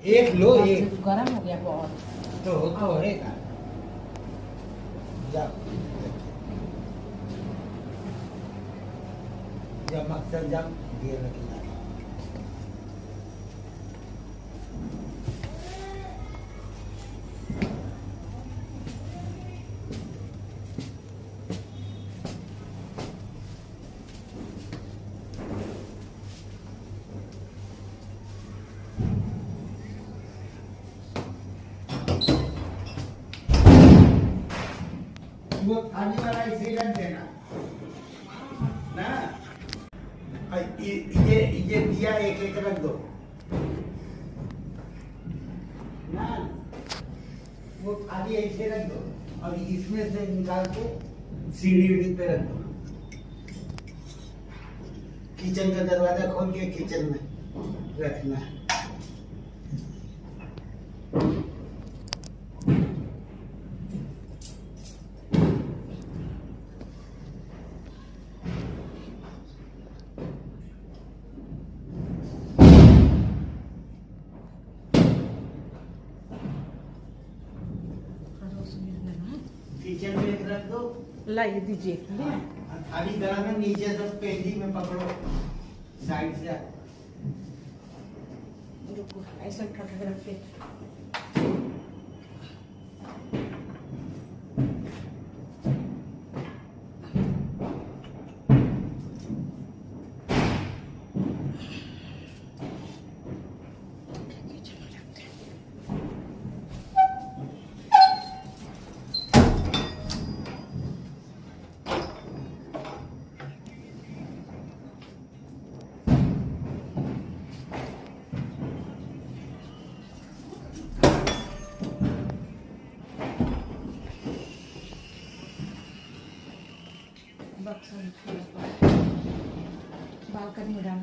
एक लो एक गरम हो गया बहुत। तो है ना। जब जब मक्सद जब दिए लगेगा वो थाली वाला इसे रख देना ना। ये दिया एक एक रख दो ना। वो थाली ऐसे रख दो और इसमें से निकाल के सीढ़ी पे रख दो। किचन का दरवाजा खोल के किचन में रखना है। किचन में एक रख दो। लाइए दीजिए। थाली गला में नीचे से पेंदी में पकड़ो साइड से। रुको ऐसा ठटक रख के। बालकनी में डाल।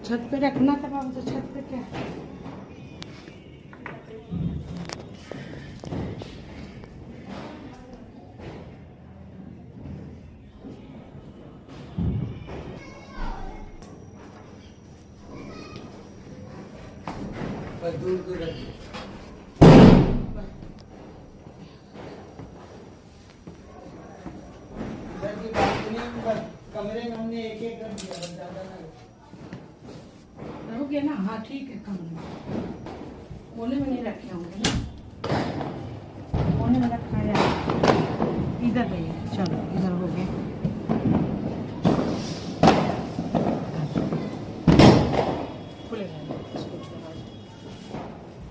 छत पे रखना था बाबू, तो छत पे क्या दूर दूर रखिए। कमरे में हमने एक एक रख दिया, बस ज्यादा नहीं। रहोगे ना? हाँ ठीक है। कम कोने में नहीं रखे होंगे ना। कोने में रखा है इधर नहीं। चलो इधर हो गया।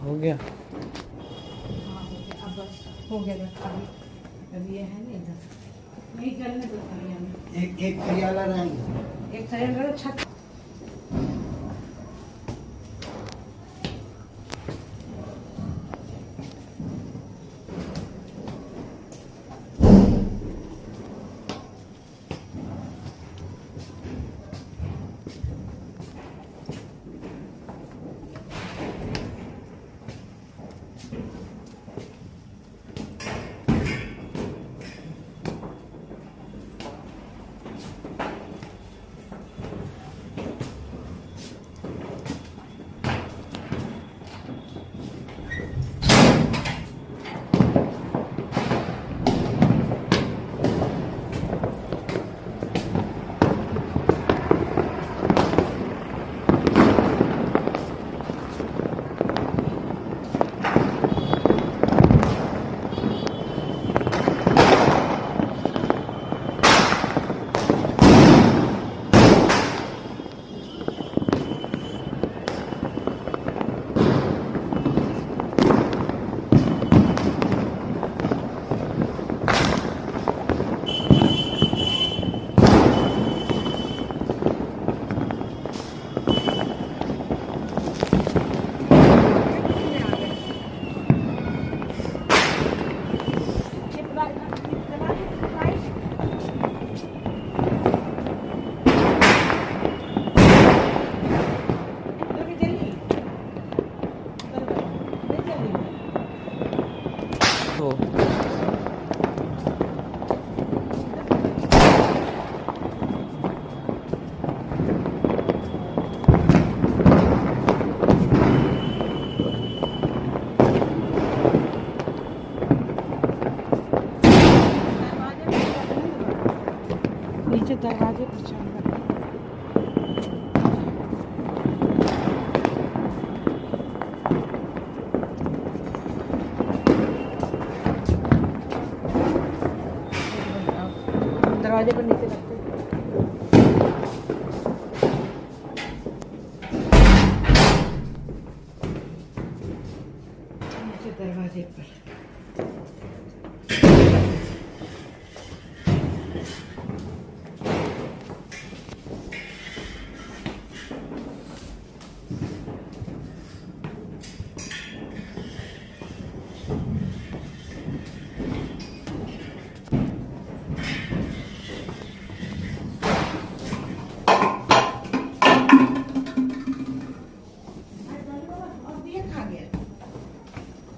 हो गया। हाँ हो गया। अब बस हो गया खाली। अब ये है ना इधर नहीं चलने दो खाली हमें। एक खरियाला रहेंगे। एक साइड छत दरवाजे पर नीचे रखते नीचे दरवाजे पर।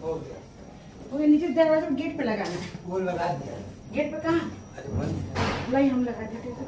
हो गया, वो नीचे दरवाजे पर गेट पे लगाना है। वो लगा दिया। गेट पे कहाँ? अरे बंद लाई हम लगा देते तो।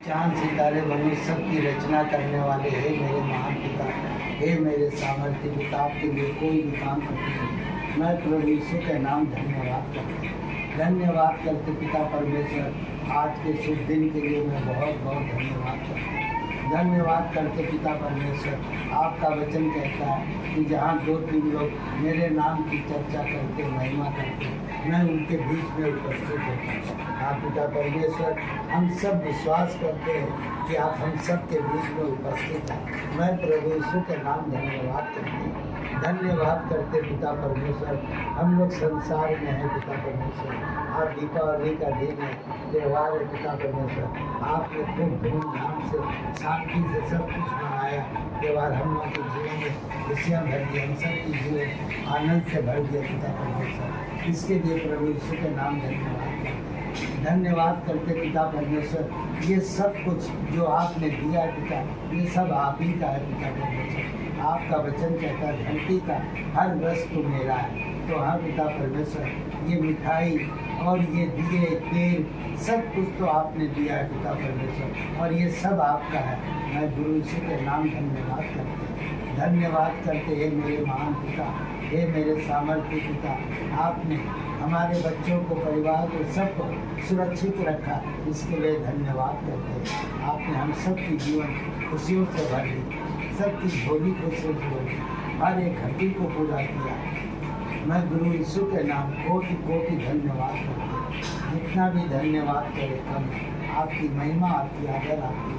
चांद सितारे मनुष्य सबकी रचना करने वाले हे मेरे महान पिता, हे मेरे सामर्थ्य पिता, आपके लिए कोई भी काम करते हैं। मैं प्रभु यीशु के नाम धन्यवाद करते पिता परमेश्वर, आज के शुभ दिन के लिए मैं बहुत बहुत धन्यवाद करते पिता परमेश्वर। आपका वचन कहता है कि जहाँ 2-3 लोग मेरे नाम की चर्चा करते, महिमा करते, मैं उनके बीच में उपस्थित होता हूँ। हाँ पिता परमेश्वर, हम सब विश्वास करते हैं कि आप हम सब के बीच में उपस्थित हैं। मैं प्रभु यीशु के नाम धन्यवाद करते पिता परमेश्वर। हम लोग संसार में हैं पिता परमेश्वर, आज दीपावली का दिन है, त्यौहार है पिता परमेश्वर। आपने खूब धूमधाम से शांति से सब कुछ मनाया त्यौहार, हम लोग के जीवन में खुशियाँ भर दी, हम सब की जीवन आनंद से भर दिया पिता परमेश्वर। इसके लिए प्रभु यीशु के नाम धन्यवाद करते पिता परमेश्वर। ये सब कुछ जो आपने दिया है पिता, ये सब आप ही का है पिता परमेश्वर। आपका वचन कहता है धरती का हर वस्तु मेरा है। तो हाँ पिता परमेश्वर, ये मिठाई और ये दिए तेल सब कुछ तो आपने दिया है पिता परमेश्वर, और ये सब आपका है। मैं गुरु यीशु के नाम धन्यवाद करते हे मेरे महान पिता, हे मेरे सामर्थ्य पिता। आपने हमारे बच्चों को, परिवार को, सबको सुरक्षित रखा, इसके लिए धन्यवाद करते हैं। आपने हम सब की जीवन खुशियों से भर दी, सबकी झोली खुशियों से भरी, हर एक घटी को पूरा किया। मैं गुरु यीशु के नाम कोटि कोटि धन्यवाद करता हूँ। जितना भी धन्यवाद करे कम है। आपकी महिमा, आपकी आदर, आपकी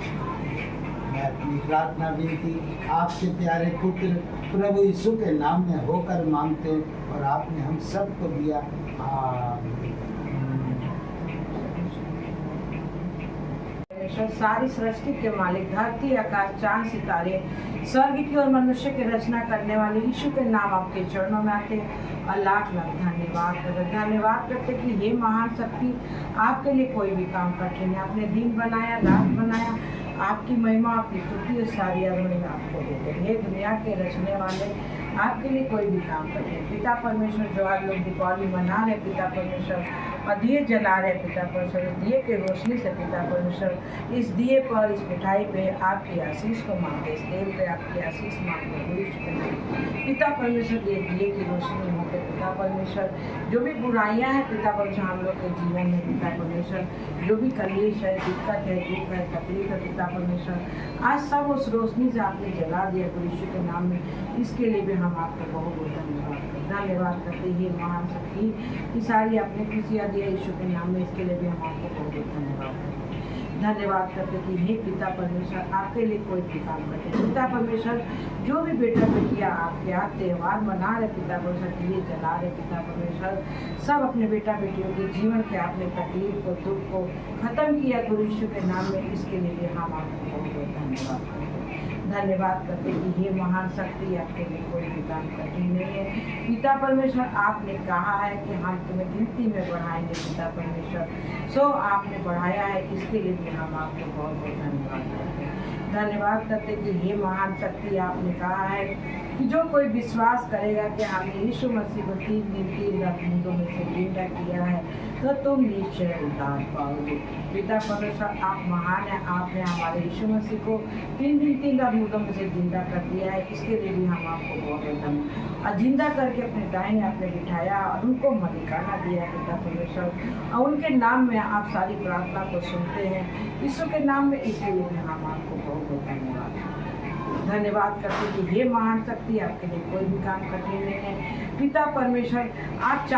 मैं अपनी प्रार्थना विनती आपके प्यारे पुत्र प्रभु यीशु के नाम में होकर मांगते हैं, और आपने हम सबको दिया। सारी सृष्टि के मालिक, धरती, आकाश, चांद, सितारे, स्वर्ग की और मनुष्य की रचना करने वाले यीशु के नाम आपके चरणों में आते और लाख लाख धन्यवाद करते कि ये महान शक्ति, आपके लिए कोई भी काम कठिन है। आपने दिन बनाया, रात बनाया, आपकी महिमा, आपकी स्तुति और सारी आदरणीय आपको देते हैं। ये दुनिया के रचने वाले, आपके लिए कोई भी काम करते हैं पिता परमेश्वर। जो आज लोग दीपावली मना रहे पिता परमेश्वर, और दिए जला रहे पिता परमेश्वर, दिए के रोशनी से पिता परमेश्वर, इस दिए पर, इस मिठाई पे आपकी आशीष को मांगते, इस तेल पे आपकी आशीष मांगते पिता परमेश्वर। ये दिए की रोशनी होकर पिता परमेश्वर, जो भी बुराइयां हैं पिता परमेश्वर हम लोग के जीवन में पिता परमेश्वर, जो भी कलेश है, दिक्कत है, दुख है, तकलीफ है पिता परमेश्वर, आज सब उस रोशनी से आपने जला दिया यीशु के नाम में। इसके लिए भी हम आपको बहुत बहुत धन्यवाद करते हैं। महान शक्ति की सारी आपने खुशियाँ दिया यीशु के नाम में, इसके लिए भी हम आपको बहुत बहुत धन्यवाद करते हैं। धन्यवाद करते कि हे पिता परमेश्वर, आपके लिए कोई भी काम करते। पिता परमेश्वर, जो भी बेटा बेटियाँ आपके यहाँ त्यौहार मना रहे पिता परमेश्वर, दिए जला रहे पिता परमेश्वर, सब अपने बेटा बेटियों के जीवन के आपने तकलीफ को, दुख को खत्म किया गुरु यीशु के नाम में। इसके लिए भी हम आपको बहुत बहुत धन्यवाद करते हैं। धन्यवाद करते कि ये महान शक्ति आपके लिए कोई भी काम कठिन नहीं है। पिता परमेश्वर, आपने कहा है कि हम तुम्हें गिनती में बढ़ाएंगे पिता परमेश्वर, सो आपने बढ़ाया है, इसके लिए भी हम आपको बहुत बहुत धन्यवाद करते हैं। धन्यवाद करते कि ये महान शक्ति आपने कहा है कि जो कोई विश्वास करेगा कि हमने यीशु मसीह को 3 दिन 3 रात मुर्दों में से जिंदा किया है तो तुम निश्चय उद्धार पाओगे। पिता परमेश्वर, आप महान हैं, आपने हमारे यीशु मसीह को 3 दिन 3 रात मुर्दों में से जिंदा कर दिया है, इसके लिए भी हम आपको बहुत बहुत धन्यवाद। और जिंदा करके अपने दाहिने आपने बिठाया और उनको मलिकाना दिया पिता परमेश्वर, और उनके नाम में आप सारी प्रार्थना को सुनते हैं यीशु के नाम में, इसके लिए भी हम आपको बहुत बहुत धन्यवाद करते कि ये महान शक्ति आपके लिए कोई भी काम कठिन नहीं है। पिता परमेश्वर, आप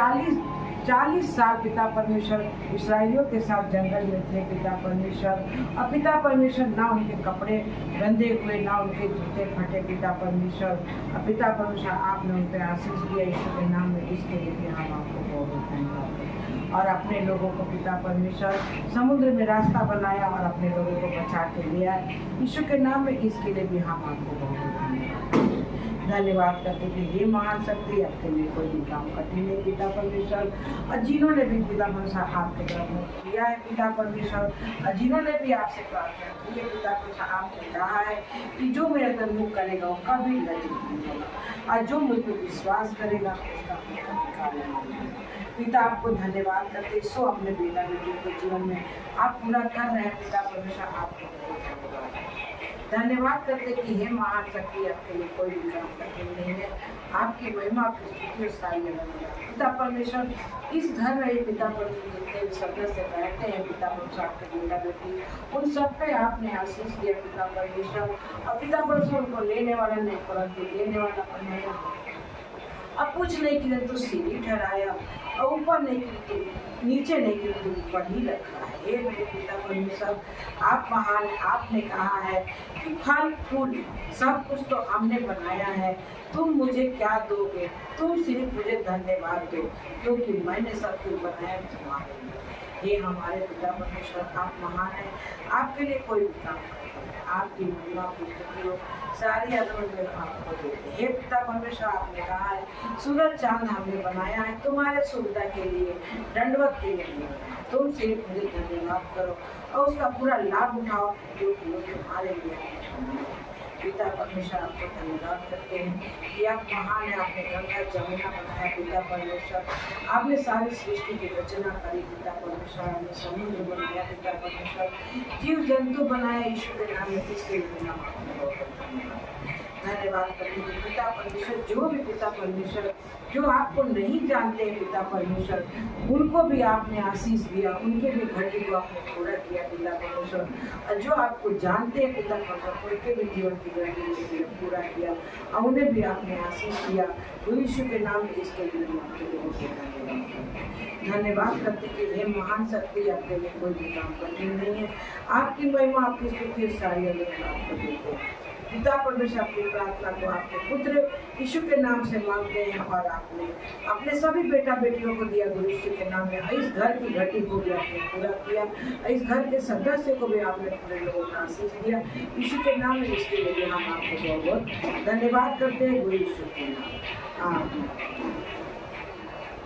40 साल पिता परमेश्वर इस्राएलियों के साथ जंगल में थे पिता परमेश्वर, और पिता परमेश्वर ना उनके कपड़े गंदे हुए, ना उनके जूते फटे पिता परमेश्वर, और पिता परमेश्वर आपने उन पर आशीष दिया यीशु के नाम में, इसके लिए भी हम आपको बहुत बहुत धन्यवाद करते हैं। और अपने लोगों को पिता परमेश्वर समुद्र में रास्ता बनाया और अपने लोगों को बचा के लिया यीशु के नाम में, इसके लिए भी हम आपको बहुत बहुत धन्यवाद करते कि ये महान शक्ति आपके लिए कोई भी काम कठिन है पिता परमेश्वर, और जिन्होंने भी पिता परमेश्वर आपके तरफ में किया है पिता परमेश्वर, और जिन्होंने भी आपसे प्रार्थना की है पिता परमेश्वर, आपने कहा है कि जो मेरे अंदर मुँह करेगा वो कभी लज्जित नहीं होगा, और जो मुझ पर विश्वास करेगा उसका पिता आपको धन्यवाद करते, सो अपने बेटा बेटियों के जीवन में आप पूरा कर रहे हैं पिता परमेश्वर, आपको धन्यवाद करते कि हे महान शक्ति आपके लिए कोई भी काम कठिन नहीं है। आपकी महिमा की स्तुति और सारी पिता परमेश्वर, इस घर में पिता परमेश्वर जितने भी सदस्य बैठते हैं पिता परमेश्वर आपके बेटा बेटी, उन सब पे आपने आशीष दिया पिता परमेश्वर, और पिता परमेश्वर उनको लेने वाला नहीं परंतु देने वाला परमेश्वर, अब पूछने के लिए तो सीढ़ी ठहराया और ऊपर नहीं की नीचे नहीं की तो ऊपर ही रखा है। हे मेरे पिता परमेश्वर, आप महान, आपने कहा है कि फल फूल सब कुछ तो हमने बनाया है, तुम मुझे क्या दोगे, तुम सिर्फ मुझे धन्यवाद दो क्योंकि मैंने सब कुछ बनाया तुम्हारे लिए। ये हमारे पिता परमेश्वर, आप महान हैं, आपके लिए कोई भी काम नहीं है, आपकी महिमा की स्तुति हो, सारी आदमी आपको देते हैं। हे पिता परमेश्वर, आपने कहा है सूरज चांद हमने बनाया है तुम्हारे सुविधा के लिए, दंडवत के लिए, तुम सिर्फ मुझे धन्यवाद करो और उसका पूरा लाभ उठाओ जो तुम्हारे लिए। पिता परमेश्वर, आपको धन्यवाद करते हैं कि आप महान है, आपने गंगा जमुना बनाया पिता परमेश्वर, आपने सारी सृष्टि की रचना करी पिता परमेश्वर, आपने समुद्र बनाया पिता परमेश्वर, जीव जंतु बनाया ईश्वर के नाम में, इसके लिए नाम धन्यवाद करते हैं पिता परमेश्वर। जो भी पिता परमेश्वर जो आपको नहीं जानते हैं पिता परमेश्वर, उनको भी आपने आशीष दिया, उनके भी घटी को आपने पूरा किया पिता परमेश्वर, और जो आपको जानते हैं पिता परमेश्वर उनके भी जीवन की घटी पूरा किया और उन्हें भी आपने आशीष दिया यीशु के नाम में, इसके लिए आपके लिए धन्यवाद करते कि ये महान शक्ति आपके लिए कोई भी काम कठिन नहीं है। आपकी महिमा, आपकी स्तुति सारी आपको देते हैं पिता परमेश्वर। अपनी प्रार्थना को आपके पुत्र यीशु के नाम से मांगते हैं और आपने अपने सभी बेटा बेटियों को दिया गुरु यीशु के नाम में, इस घर की घटी को भी आपने पूरा किया, इस घर के सदस्य को भी आपने पूरे लोगों को आशीष दिया यीशु के नाम में, इसके लिए हम आपको बहुत बहुत धन्यवाद करते हैं गुरु यीशु के नाम। आमीन।